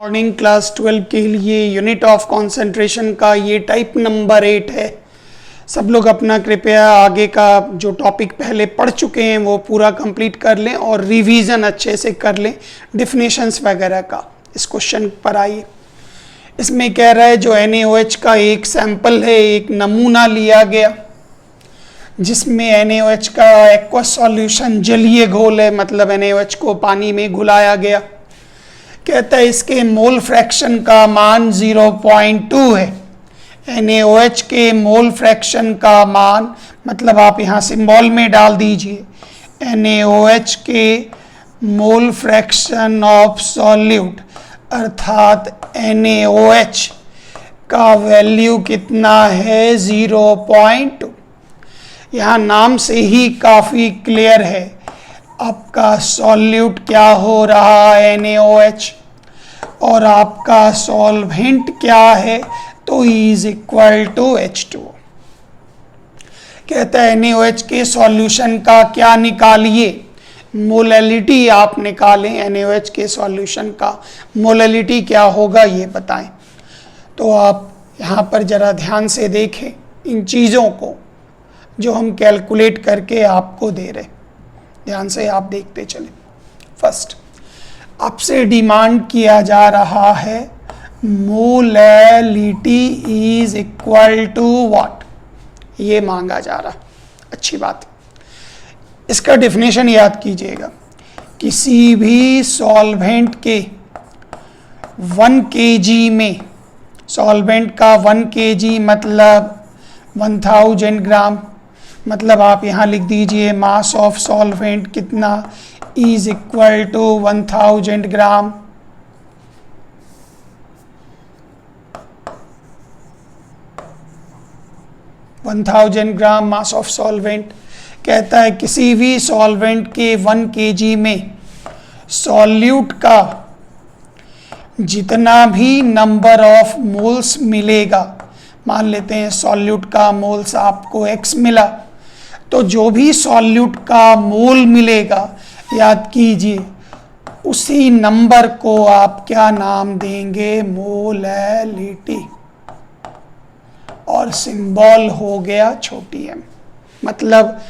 Morning class 12 के लिए unit of concentration का ये टाइप नंबर 8 है। सब लोग अपना कृपया आगे का जो टॉपिक पहले पढ़ चुके हैं वो पूरा कंप्लीट कर लें और रिवीजन अच्छे से कर लें डेफिनेशंस वगैरह का। इस क्वेश्चन पर आइए। इसमें कह रहा है जो NaOH का एक सैंपल है, एक नमूना लिया गया जिसमें NaOH का एक्वस सॉल्यूशन जलीय घोल है, मतलब NaOH को पानी में घुलाया गया। कहता है इसके मोल फ्रैक्शन का मान 0.2 है। NaOH के मोल फ्रैक्शन का मान, मतलब आप यहाँ सिंबल में डाल दीजिए, NaOH के मोल फ्रैक्शन ऑफ सॉल्यूट अर्थात NaOH का वैल्यू कितना है 0.2। यहाँ नाम से ही काफ़ी क्लियर है आपका सॉल्यूट क्या हो रहा है NaOH, और आपका सॉल्वेंट क्या है, तो इज इक्वल टू H2। कहता है NaOH के सॉल्यूशन का क्या निकालिए, मोलैलिटी आप निकालें। NaOH के सॉल्यूशन का मोलैलिटी क्या होगा ये बताएं। तो आप यहाँ पर ज़रा ध्यान से देखें इन चीज़ों को जो हम कैलकुलेट करके आपको दे रहे, ध्यान से आप देखते चलें। फर्स्ट आपसे डिमांड किया जा रहा है molality is equal to what, ये मांगा जा रहा। अच्छी बात। इसका डेफिनेशन याद कीजिएगा। किसी भी सॉल्वेंट के 1 kg में, सॉल्वेंट का 1 kg मतलब 1000 ग्राम, मतलब आप यहाँ लिख दीजिए मास ऑफ सॉल्वेंट कितना, is equal to 1000 gram. Mass of solvent. कहता है किसी भी सॉल्वेंट के 1 kg में सॉल्यूट का जितना भी नंबर ऑफ मोल्स मिलेगा, मान लेते हैं सॉल्यूट का मोल्स आपको X मिला, तो जो भी सॉल्यूट का मोल मिलेगा याद कीजिए उसी नंबर को आप क्या नाम देंगे, मोलैलिटी, और सिंबल हो गया छोटी m। मतलब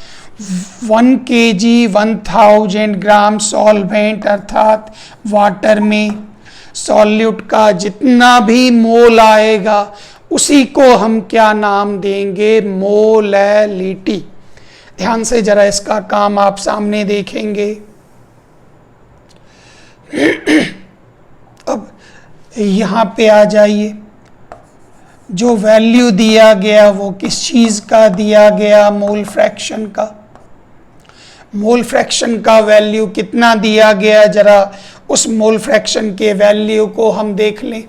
1 kg 1000 ग्राम सॉल्वेंट अर्थात वाटर में सॉल्यूट का जितना भी मोल आएगा उसी को हम क्या नाम देंगे, मोलैलिटी। ध्यान से जरा इसका काम आप सामने देखेंगे। अब यहाँ पे आ जाइए। जो वैल्यू दिया गया वो किस चीज़ का दिया गया, मोल फ्रैक्शन का। मोल फ्रैक्शन का वैल्यू कितना दिया गया, जरा उस मोल फ्रैक्शन के वैल्यू को हम देख लें।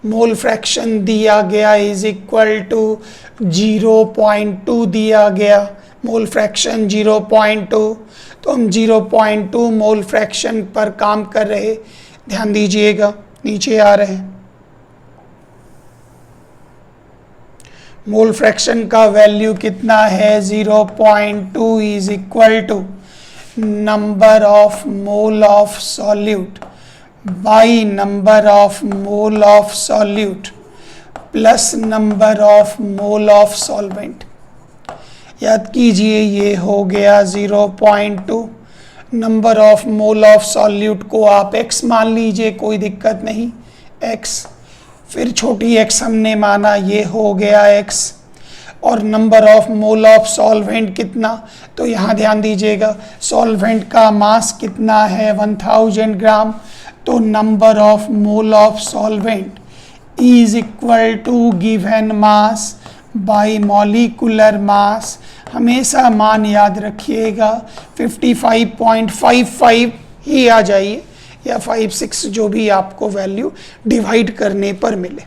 मोल फ्रैक्शन दिया गया इज इक्वल टू 0.2 दिया गया, मोल फ्रैक्शन 0.2। तो हम 0.2 मोल फ्रैक्शन पर काम कर रहे, ध्यान दीजिएगा नीचे आ रहे हैं। मोल फ्रैक्शन का वैल्यू कितना है 0.2 is equal to number of mole of solute by number of mole of solute plus number of mole of solvent. याद कीजिए ये हो गया 0.2। Number of mole of solute को आप x मान लीजिए, कोई दिक्कत नहीं, x, फिर छोटी x हमने माना, ये हो गया x, और number of mole of solvent कितना, तो यहाँ ध्यान दीजिएगा सॉल्वेंट का मास कितना है 1000 ग्राम, तो number of mole of solvent is equal to given mass by molecular mass. हमेशा मान याद रखिएगा 55.55 ही आ जाइए, या 56 जो भी आपको वैल्यू डिवाइड करने पर मिले,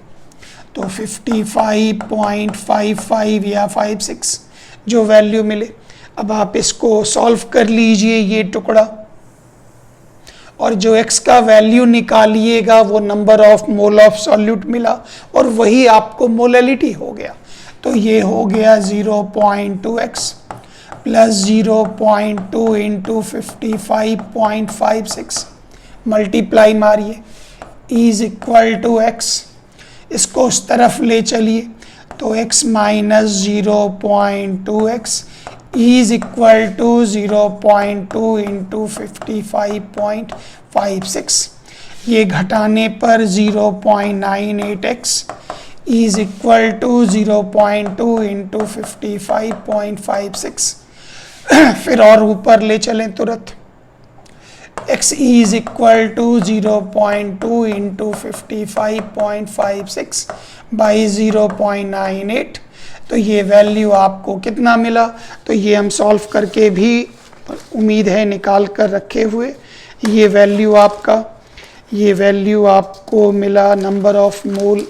तो 55.55 या 56 जो वैल्यू मिले। अब आप इसको सॉल्व कर लीजिए ये टुकड़ा, और जो x का वैल्यू निकालिएगा वो number of mole of solute मिला, और वही आपको मोलैलिटी हो गया। तो ये हो गया 0.2x प्लस 0.2 इंटू 55.56, मल्टीप्लाई मारिए, इज इक्वल टू एक्स, इसको उस तरफ ले चलिए तो x minus 0.2x is equal to 0.2 into 55.56, ये घटाने पर 0.98x is equal to 0.2 into 55.56। फिर और ऊपर ले चलें तुरंत, x is equal to 0.2 into 55.56 by 0.98, तो ये वैल्यू आपको कितना मिला? तो ये हम सॉल्व करके भी उम्मीद है निकाल कर रखे हुए, ये वैल्यू आपको मिला number of mole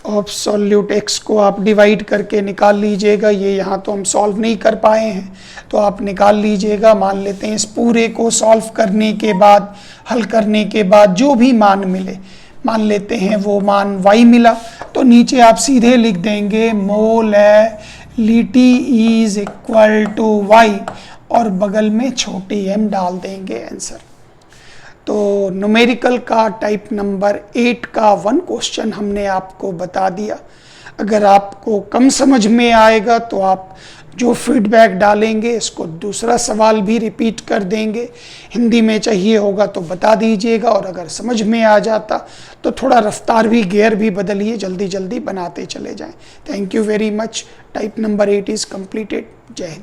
of solute x को आप डिवाइड करके निकाल लीजिएगा। ये यहाँ तो हम सॉल्व नहीं कर पाए हैं तो आप निकाल लीजिएगा। मान लेते हैं इस पूरे को सॉल्व करने के बाद, हल करने के बाद जो भी मान मिले, मान लेते हैं वो मान y मिला, तो नीचे आप सीधे लिख देंगे molality is equal to y और बगल में छोटी m डाल देंगे आंसर। तो न्यूमेरिकल का टाइप नंबर 8 का 1 क्वेश्चन हमने आपको बता दिया। अगर आपको कम समझ में आएगा तो आप जो फीडबैक डालेंगे इसको दूसरा सवाल भी रिपीट कर देंगे, हिंदी में चाहिए होगा तो बता दीजिएगा, और अगर समझ में आ जाता तो थोड़ा रफ्तार भी, गियर भी बदलिए, जल्दी जल्दी बनाते चले जाएं। Thank you very much. Type number 8 is completed. जय हिंद।